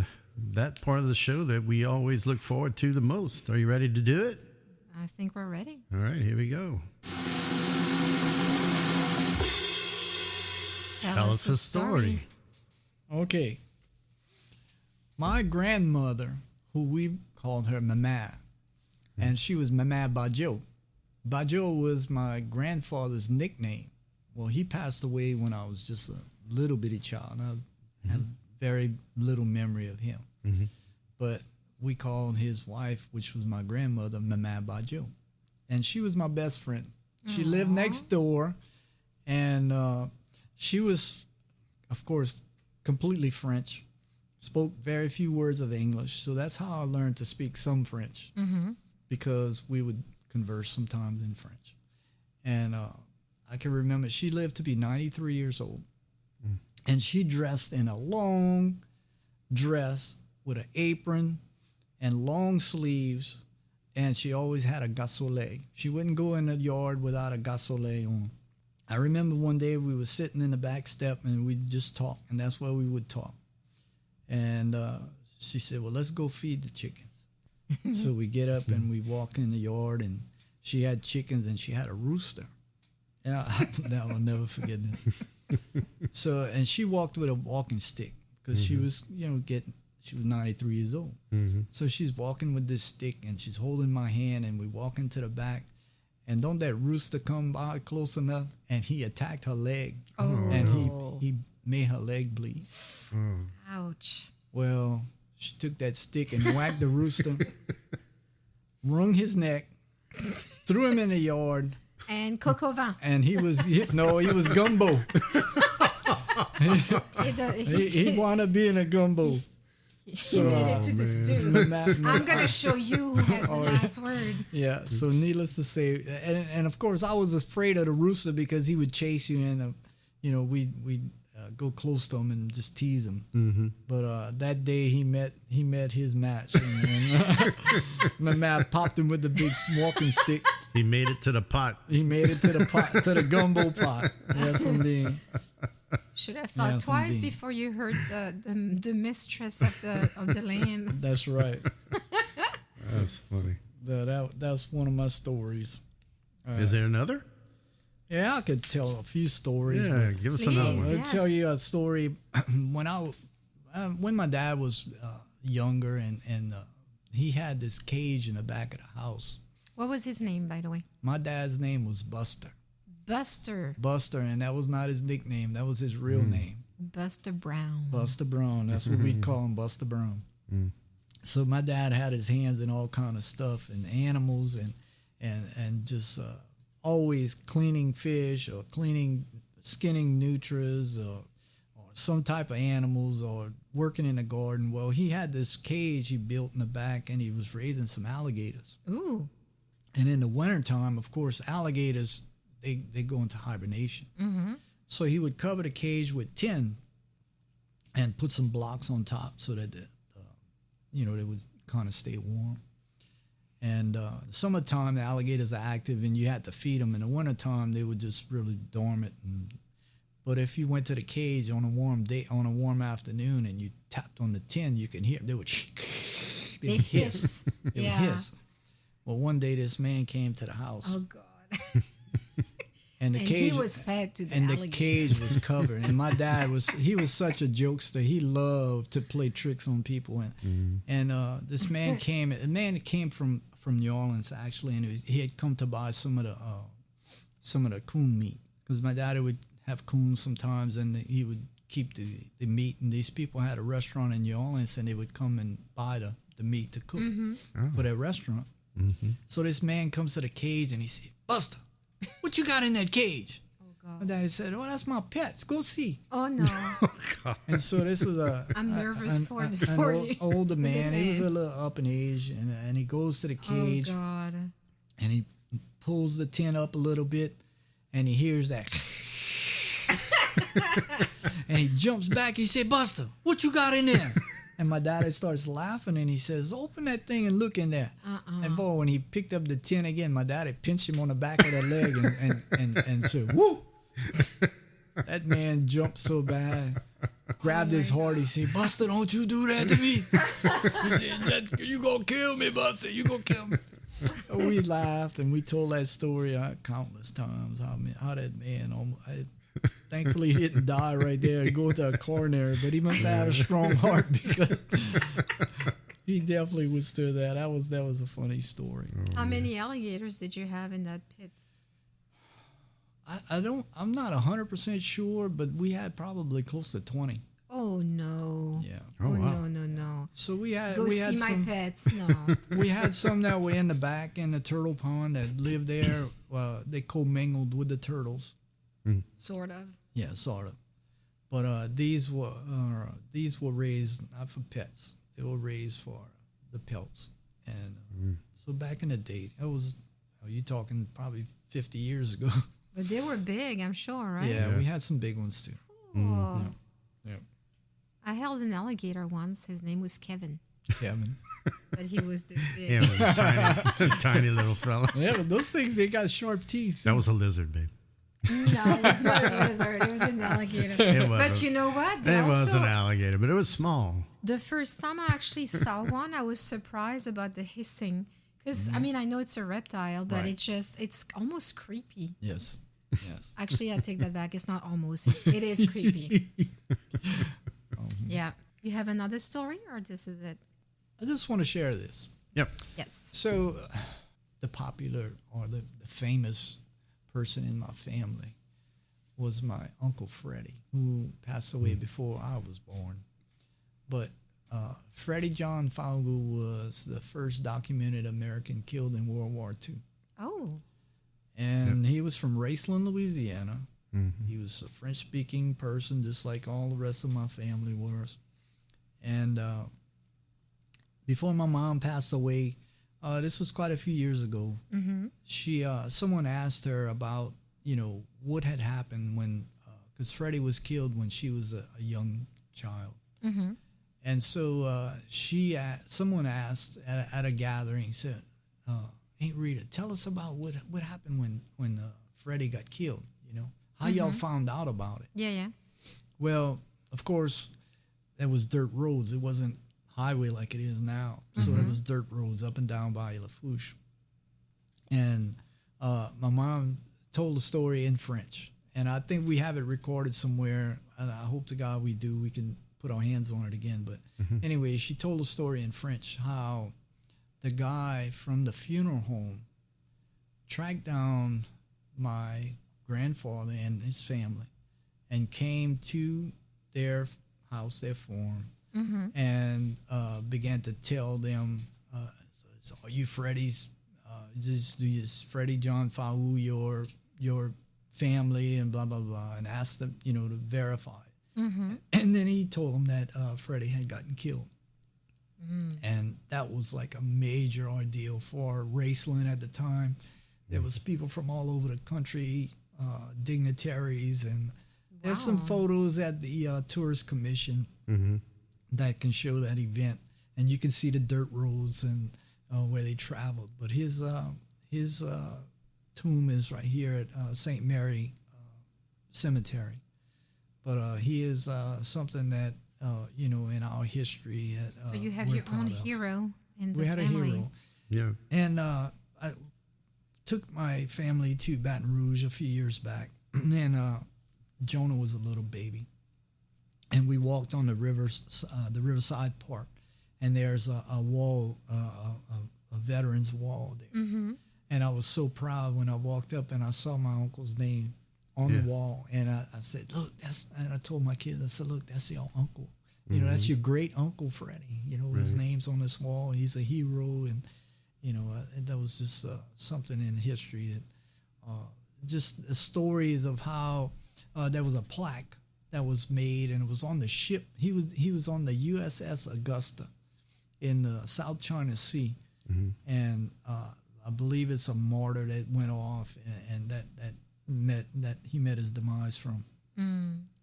that part of the show that we always look forward to the most. Are you ready to do it?
I think we're ready.
All right, here we go. Tell us a story.
Okay. My grandmother, who we called her Mama, and she was Mama Bajo. Bajo was my grandfather's nickname. Well, he passed away when I was just a little bitty child. I have very little memory of him. But we called his wife, which was my grandmother, Mama Bajo. And she was my best friend. She lived next door, and she was, of course, completely French, spoke very few words of English. So that's how I learned to speak some French, because we would converse sometimes in French. And I can remember she lived to be 93 years old, and she dressed in a long dress with an apron and long sleeves, and she always had a gasolet. She wouldn't go in the yard without a gasolet on. I remember one day we were sitting in the back step, and we'd just talk, and that's where we would talk. And she said, well, let's go feed the chickens. So we get up and we walk in the yard, and she had chickens, and she had a rooster. And I'll never forget that. So, and she walked with a walking stick, because she was, she was 93 years old. So she's walking with this stick, and she's holding my hand, and we walk into the back, And don't that rooster come by close enough, and he attacked her leg,
Oh.
and he made her leg bleed.
Ouch.
Well, she took that stick and whacked the rooster, wrung his neck, threw him in the yard,
And coq au vin.
and he was gumbo. He wound up being a gumbo.
He made it to the stew. I'm going to show you who has the last word.
Yeah, so needless to say, and of course I was afraid of the rooster because he would chase you, and we'd go close to him and just tease him. Mm-hmm. But that day he met his match, and my man popped him with the big walking stick.
He made it to the pot.
He made it to the pot, to the gumbo pot. Yes, indeed.
Should have thought
Yes,
twice
indeed.
before you heard the mistress of the land.
That's right.
That's funny.
That's one of my stories.
Is there another?
Yeah, I could tell a few stories.
Yeah, give us another
Please.
one.
I'll
Yes.
tell you a story. When my dad was younger, and he had this cage in the back of the house.
What was his name, by the way?
My dad's name was Buster.
Buster.
And that was not his nickname. That was his real name.
Buster Brown.
Buster Brown. That's what we call him, Buster Brown. So my dad had his hands in all kind of stuff and animals and just always cleaning fish or skinning nutras or some type of animals or working in the garden. Well, he had this cage he built in the back, and he was raising some alligators.
Ooh.
And in the wintertime, of course, alligators, they go into hibernation.
Mm-hmm.
So he would cover the cage with tin and put some blocks on top so that they would kind of stay warm. And summertime, the alligators are active, and you had to feed them. In the wintertime, they were just really dormant. But if you went to the cage on a warm afternoon, and you tapped on the tin, you can hear they would
Hiss.
They would hiss. Well, one day this man came to the house.
Oh, God.
And the cage
he was fed to the
and
alligator.
the cage was covered. And my dad was such a jokester. He loved to play tricks on people. And this man came. A man came from New Orleans actually, and he had come to buy some of the coon meat, because my dad would have coons sometimes, and he would keep the meat. And these people had a restaurant in New Orleans, and they would come and buy the meat to cook for their restaurant. Mm-hmm. So this man comes to the cage and he said, "Buster, what you got in that cage?"
Oh, God.
My daddy said, "Oh, that's my pets. Go see."
Oh, no.
And so this was
I'm nervous for you.
older man. He was
man.
a little up in age, and he goes to the cage
Oh, God.
and he pulls the tin up a little bit, and he hears that. And he jumps back. He said, "Buster, what you got in there?" And my daddy starts laughing, and he says, "Open that thing and look in there." And boy, when he picked up the tin again, my daddy pinched him on the back of the leg and said, "Woo!" That man jumped so bad, grabbed his heart. He said, "Buster, don't you do that to me." He said, "You gonna kill me, Buster. You gonna kill me." So we laughed, and we told that story countless times. How that man thankfully he didn't die right there and go to a coronary, but he must have had a strong heart, because he definitely withstood that. That was a funny story.
How many alligators did you have in that pit?
I'm not 100% sure, but we had probably close to 20.
Oh, no.
Yeah.
Oh,
wow.
no.
So we had
Go see my
some,
pets. No.
we had some that were in the back in the turtle pond that lived there. They commingled with the turtles.
Sort of.
Yeah, sort of. But these were raised not for pets. They were raised for the pelts. And so back in the day, you're talking probably 50 years ago.
But they were big, I'm sure, right?
Yeah, we had some big ones too.
Oh.
Yeah.
I held an alligator once. His name was Kevin.
Kevin.
But he was this big.
Yeah, it was a tiny little fella.
Yeah, but those things, they got sharp teeth.
That was a lizard, babe.
No, it was not a lizard. It was an alligator.
It was.
But you know what?
It was an alligator, but it was small.
The first time I actually saw one, I was surprised about the hissing. Because, I mean, I know it's a reptile, but
Right.
it's almost creepy.
Yes. Yes.
Actually, I take that back. It's not almost. It is creepy. Yeah. You have another story, or this is it?
I just want to share this.
Yep.
Yes.
So the popular or the famous person in my family was my Uncle Freddie, who passed away before I was born. But Freddie John Faulu was the first documented American killed in World War II.
Oh.
And he was from Raceland, Louisiana. He was a French-speaking person, just like all the rest of my family was. And before my mom passed away, this was quite a few years ago. She, someone asked her about, what had happened when, because Freddie was killed when she was a young child. And so someone asked at a gathering, said, "Aunt Rita, tell us about what happened when Freddie got killed. How y'all found out about it?"
Yeah.
Well, of course, there was dirt roads. It wasn't highway like it is now. So there was dirt roads up and down by Lafourche. And my mom told the story in French. And I think we have it recorded somewhere. And I hope to God we do. We can put our hands on it again. But anyway, she told the story in French, how the guy from the funeral home tracked down my grandfather and his family and came to their house, their farm, and began to tell them, so "Are you Freddie's? Is Freddie John Faou your family?" and blah blah blah, and asked them, to verify. And then he told them that Freddie had gotten killed, and that was like a major ordeal for Raceland at the time. There was people from all over the country, dignitaries, and there's some photos at the Tourist Commission that can show that event, and you can see the dirt roads and where they traveled. But his tomb is right here at St. Mary Cemetery. But he is something that in our history.
So you have your own hero in the family.
We had a hero.
Yeah.
And I took my family to Baton Rouge a few years back, and Jonah was a little baby, and we walked on the Riverside Park, and there's a wall, a veterans wall there, and I was so proud when I walked up and I saw my uncle's name on the wall, and I said, "Look, and I told my kids, I said, "Look, that's your uncle, that's your great uncle Freddie, his name's on this wall, he's a hero," and that was just something in history that just the stories of how there was a plaque that was made, and it was on the ship. He was on the USS Augusta in the South China Sea, and I believe it's a martyr that went off, and that he met his demise from.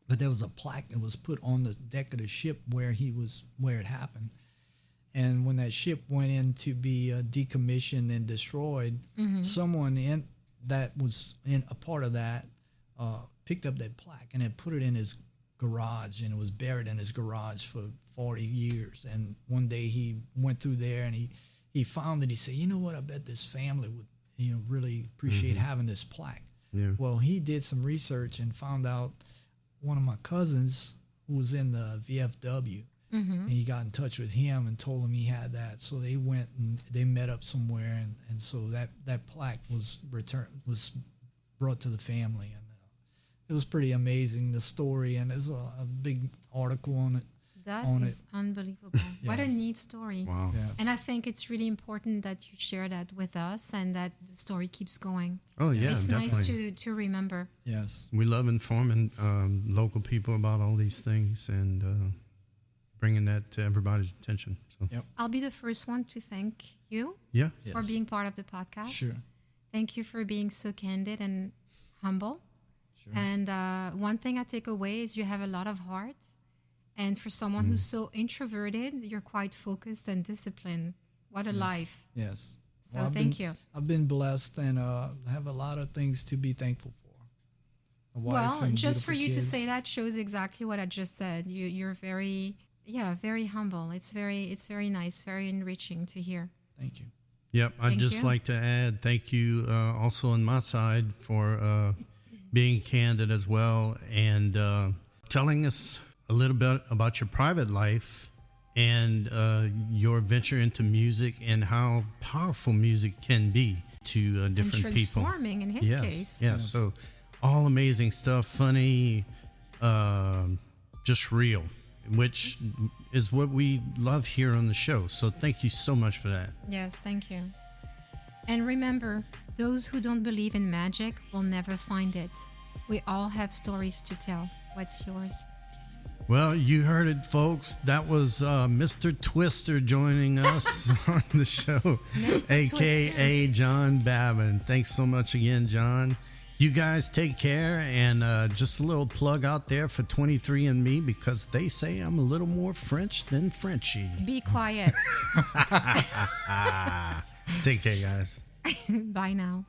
But there was a plaque that was put on the deck of the ship where it happened. And when that ship went in to be decommissioned and destroyed, someone that was in a part of that picked up that plaque and had put it in his garage, and it was buried in his garage for 40 years. And one day he went through there and he found it. He said, "You know what? I bet this family would really appreciate having this plaque."
Yeah.
Well, he did some research and found out one of my cousins who was in the VFW. And he got in touch with him and told him he had that. So they went and they met up somewhere, and so that plaque was brought to the family, and it was pretty amazing, the story, and there's a big article on it.
That is unbelievable. What a neat story.
Wow.
Yes.
And I think it's really important that you share that with us and that the story keeps going.
Oh, yeah,
it's
definitely.
nice to remember.
Yes.
We love informing local people about all these things and bringing that to everybody's attention. So.
Yep.
I'll be the first one to thank you
Yeah.
for being part of the podcast.
Sure.
Thank you for being so candid and humble.
Sure.
And one thing I take away is you have a lot of heart. And for someone who's so introverted, you're quite focused and disciplined. What a life.
Yes.
So thank you.
I've been blessed and have a lot of things to be thankful for. A wife
Well,
and
just for
beautiful
you to
kids.
say that shows exactly what I just said. You're very, very humble. It's very nice, very enriching to hear.
Thank you.
Yep. I'd
Thank
just
you.
like to add thank you also on my side for being candid as well and telling us a little bit about your private life and your venture into music and how powerful music can be. to different
and
people.
transforming in his case.
Yes. So all amazing stuff, funny, just real, which is what we love here on the show. So thank you so much for that.
Yes, thank you. And remember, those who don't believe in magic will never find it. We all have stories to tell. What's yours?
Well, you heard it, folks. That was Mr. Twister joining us on the show,
Mr.
a.k.a. John Babin. Thanks so much again, John. You guys take care, and just a little plug out there for 23andMe, because they say I'm a little more French than Frenchy.
Be quiet.
Take care, guys.
Bye now.